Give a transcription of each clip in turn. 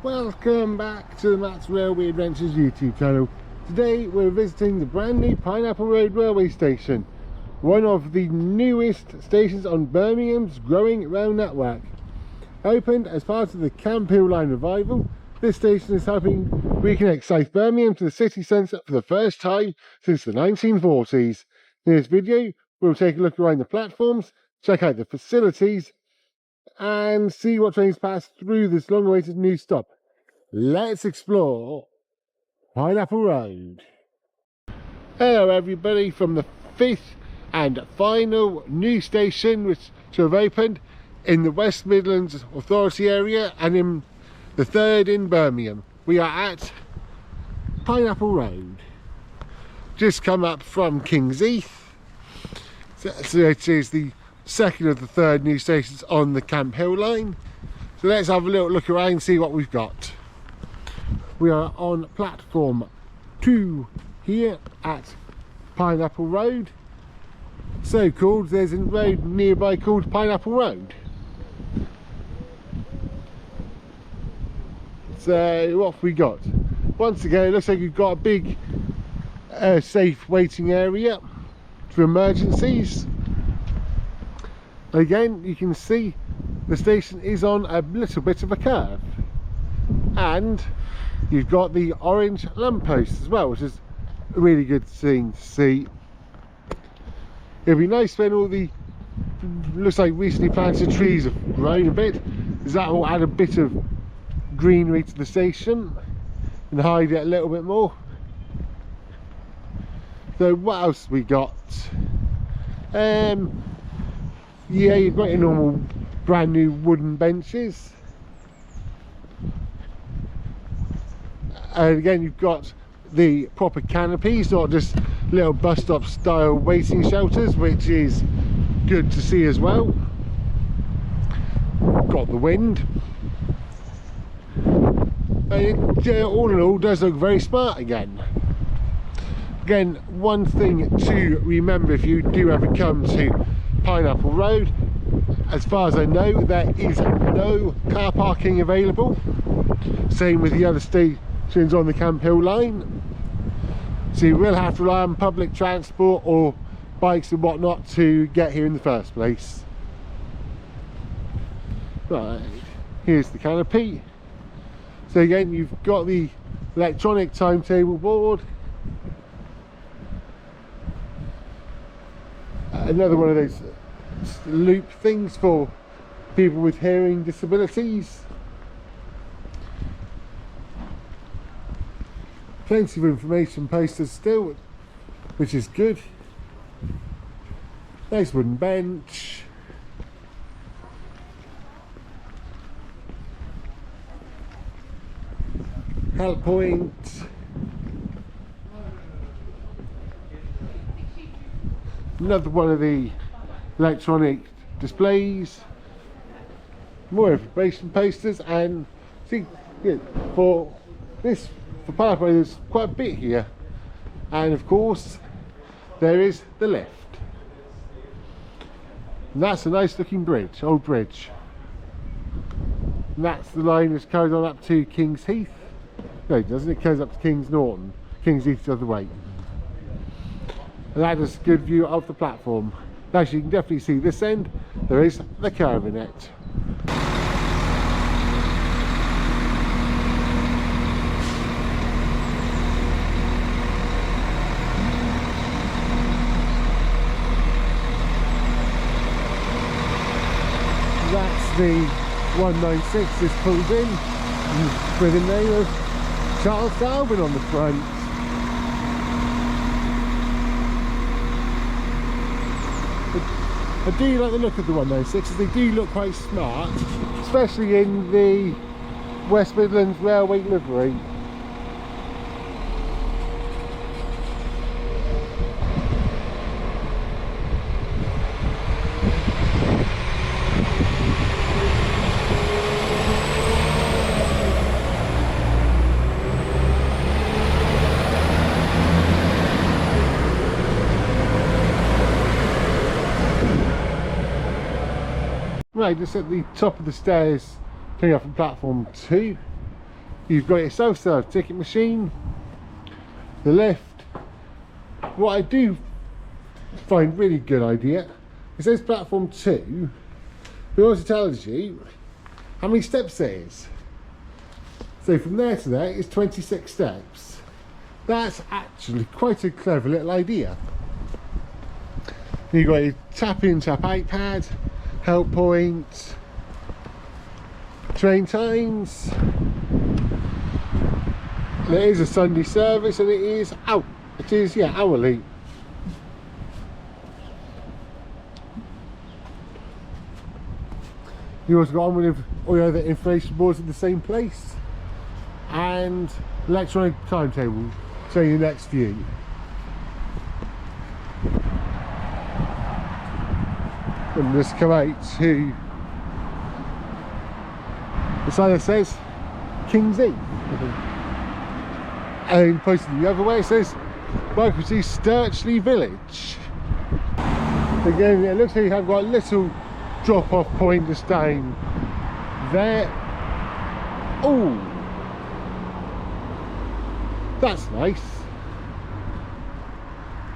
Welcome back to the Matt's Railway Adventures YouTube channel. Today we're visiting the brand new Pineapple Road railway station, one of the newest stations on Birmingham's growing rail network. Opened as part of the Camp Hill Line revival, this station is helping reconnect South Birmingham to the city centre for the first time since the 1940s. In this video we'll take a look around the platforms, check out the facilities and see what trains pass through this long-awaited new stop. Let's explore Pineapple Road. Hello everybody from the fifth and final new station which have opened in the West Midlands Authority area and in the third in Birmingham. We are at Pineapple Road. Just come up from King's Heath. So it is the second of the third new stations on the Camp Hill line. So let's have a little look around and see what we've got. We are on platform 2 here at Pineapple Road. So called, there's a road nearby called Pineapple Road. So what have we got? Once again it looks like you've got a big safe waiting area for emergencies. Again, you can see the station is on a little bit of a curve, and you've got the orange lamppost as well, which is a really good thing to see. It'd be nice when all the looks like recently planted trees have grown a bit, because that will add a bit of greenery to the station and hide it a little bit more. So what else we got? Yeah, you've got your normal brand new wooden benches, and again you've got the proper canopies, not just little bus stop style waiting shelters, which is good to see as well. Got the wind, and it all in all does look very smart again. Again, one thing to remember if you do ever come to Pineapple Road, as far as I know there is no car parking available. Same with the other stations on the Camp Hill line, so you will have to rely on public transport or bikes and whatnot to get here in the first place. Right, here's the canopy. So again you've got the electronic timetable board. Another one of those loop things for people with hearing disabilities. Plenty of information posters still, which is good. Nice wooden bench. Help point. Another one of the electronic displays, more information posters, and see, yeah, for Pineapple there's quite a bit here, and of course there is the lift, and that's a nice looking bridge, old bridge, and that's the line which carries on up to King's Heath. No, it doesn't, it carries up to King's Norton. King's Heath the other way. And that is a good view of the platform. As you can definitely see this end, there is the caravanette. That's the 196 is pulled in with the name of Charles Darwin on the front. I do like the look of the 196s, they do look quite smart, especially in the West Midlands Railway livery. Right, just at the top of the stairs coming up from platform 2, You've got your self-serve ticket machine, the lift. What I do find really good idea, it says platform 2, but it also tells you how many steps there is. So from there to there is 26 steps. That's actually quite a clever little idea. You've got your tap in, tap out pad, help points, train times. And it is a Sunday service, and it is hourly. You also got on with all your other information boards in the same place, and electronic timetable showing the next view. And just come out to the sign that says King's Eve. And posted the other way it says welcome to Sturchley Village. Again, it looks like you have got a little drop off point just down there. Oh, that's nice.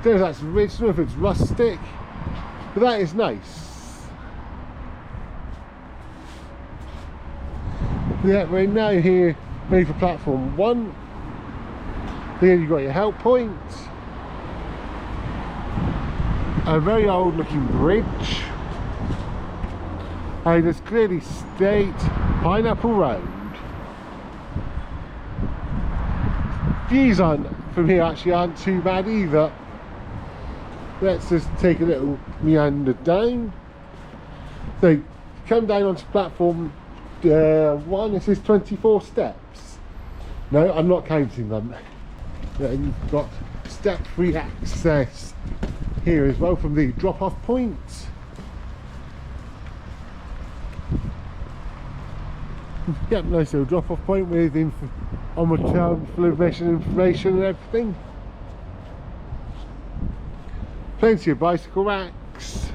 Don't know if that's original, if it's rustic, but that is nice. Yeah, we're now here ready for platform 1. Here you've got your help point, a very old looking bridge, and it's clearly state Pineapple Road. Views from here actually aren't too bad either. Let's just take a little meander down. So come down onto platform 1, it says 24 steps. No, I'm not counting them. And you've got step-free access here as well from the drop-off point. Yep, nice little drop-off point with onward child full of information and everything. Plenty of bicycle racks.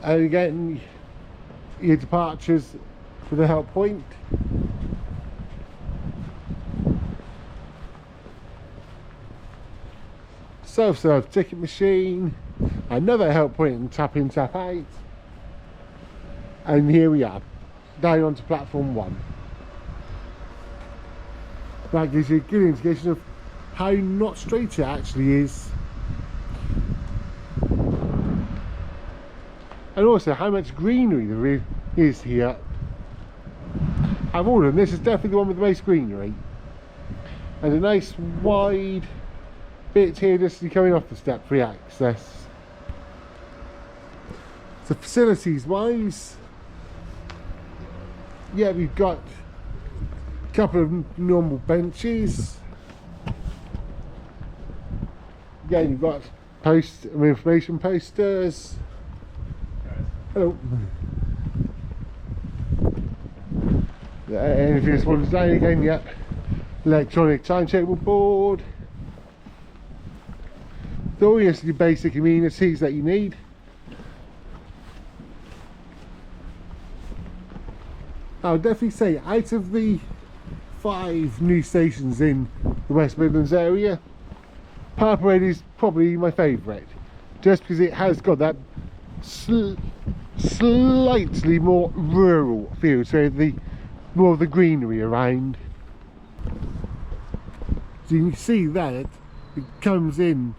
And again, your departures for the help point. Self-serve ticket machine, another help point and tap in, tap out. And here we are, down onto platform 1. That gives you a good indication of how not straight it actually is. And also how much greenery there is here. I've ordered, this is definitely the one with the most greenery. And a nice wide bit here just coming off the step-free access. So facilities wise, yeah, we've got a couple of normal benches. Again, you've got information posters. Hello. And if you just want to down again, yeah, electronic timetable board. So all your basic amenities that you need. I would definitely say out of the 5 new stations in the West Midlands area, Pineapple Road is probably my favourite, just because it has got that slightly more rural feel, so the more of the greenery around. So you can see that it comes in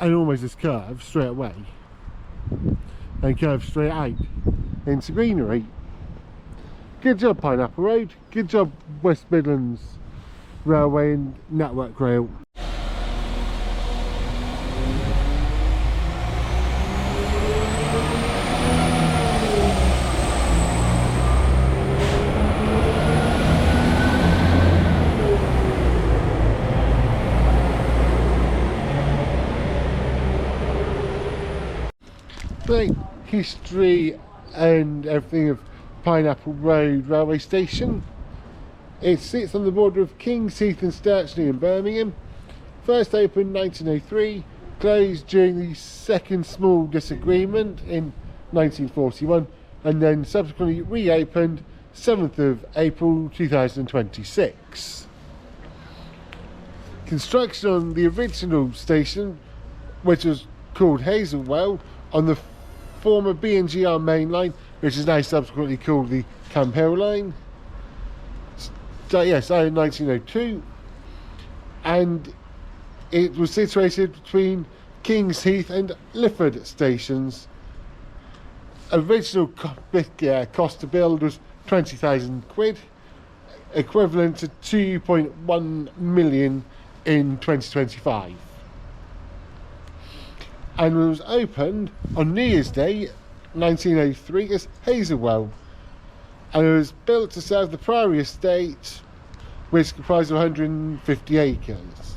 and almost just curves straight away and curves straight out into greenery. Good job Pineapple Road, good job West Midlands Railway and Network Rail. The history and everything of Pineapple Road railway station. It sits on the border of King's Heath and Sturchley in Birmingham. First opened 1903, closed during the second small disagreement in 1941, and then subsequently reopened 7th of April 2026. Construction on the original station, which was called Hazelwell, on the former B&GR main line, which is now subsequently called the Camp Hill line, started in 1902, and it was situated between King's Heath and Lifford stations. Original cost to build was £20,000, equivalent to 2.1 million in 2025, and it was opened on New Year's Day 1903 as Hazelwell, and it was built to serve the Priory estate, which comprised of 150 acres.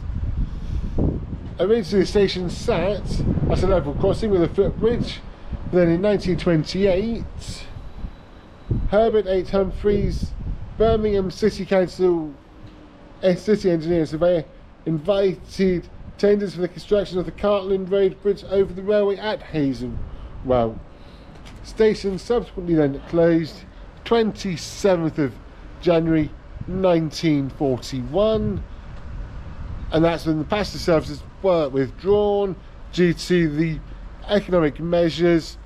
Originally the station sat at a level crossing with a footbridge. Then in 1928, Herbert H. Humphreys, Birmingham City Council City Engineer and Surveyor, invited tenders for the construction of the Cartland Road Bridge over the railway at Hazelwell. Station subsequently then closed 27th of January 1941, and that's when the passenger services were withdrawn due to the economic measures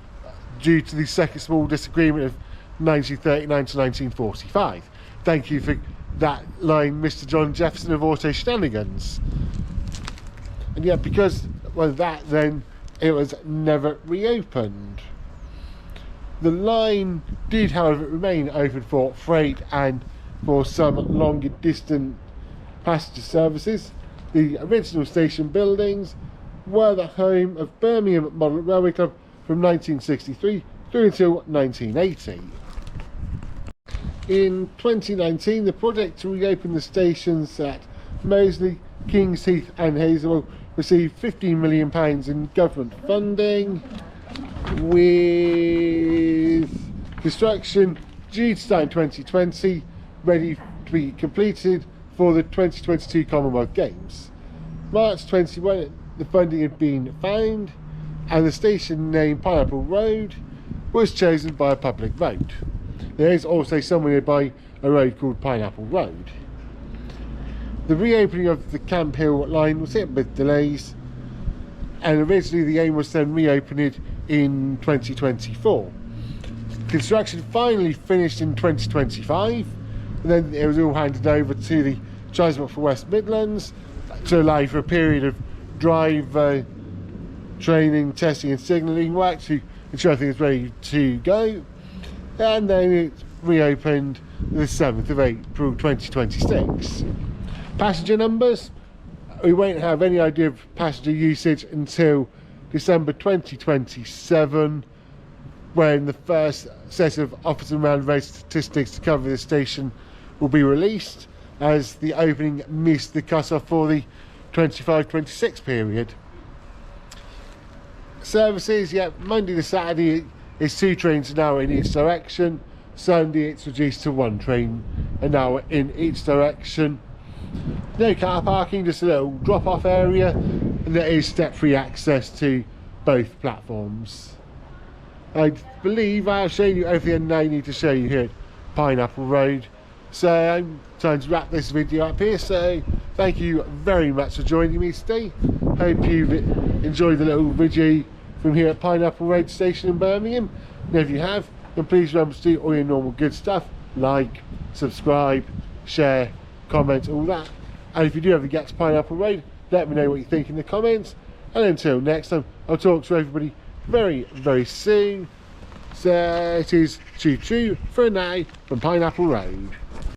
due to the second small disagreement of 1939 to 1945. Thank you for that line, Mr. John Jefferson of Auto Shenanigans. And yeah, because of that, then it was never reopened. The line did, however, remain open for freight and for some longer distant passenger services. The original station buildings were the home of Birmingham Model Railway Club from 1963 through until 1980. In 2019, the project to reopen the stations at Moseley, King's Heath and Hazelwell received £15 million in government funding, with construction due to start in 2020, ready to be completed for the 2022 Commonwealth Games. March 21, the funding had been found, and the station name Pineapple Road was chosen by a public vote. There is also somewhere nearby a road called Pineapple Road. The reopening of the Camp Hill line was hit with delays, and originally the aim was then reopen it in 2024. Construction finally finished in 2025, and then it was all handed over to the Transport for West Midlands to allow for a period of drive training, testing and signalling work to ensure everything is ready to go, and then it reopened the 7th of April 2026. Passenger numbers, we won't have any idea of passenger usage until December 2027, when the first set of Office and Round Road statistics to cover the station will be released, as the opening missed the cut-off for the 25-26 period. Services, Monday to Saturday is 2 trains an hour in each direction. Sunday it's reduced to 1 train an hour in each direction. No car parking, just a little drop-off area, and there is step-free access to both platforms. I believe I've shown you everything I need to show you here at Pineapple Road, so I'm trying to wrap this video up here. So thank you very much for joining me today. Hope you've enjoyed the little video from here at Pineapple Road Station in Birmingham, and if you have, then please remember to do all your normal good stuff, like, subscribe, share, comment, all that. And if you do ever get to Pineapple Road, let me know what you think in the comments, and until next time, I'll talk to everybody very, very soon. So it is choo choo for now from Pineapple Road.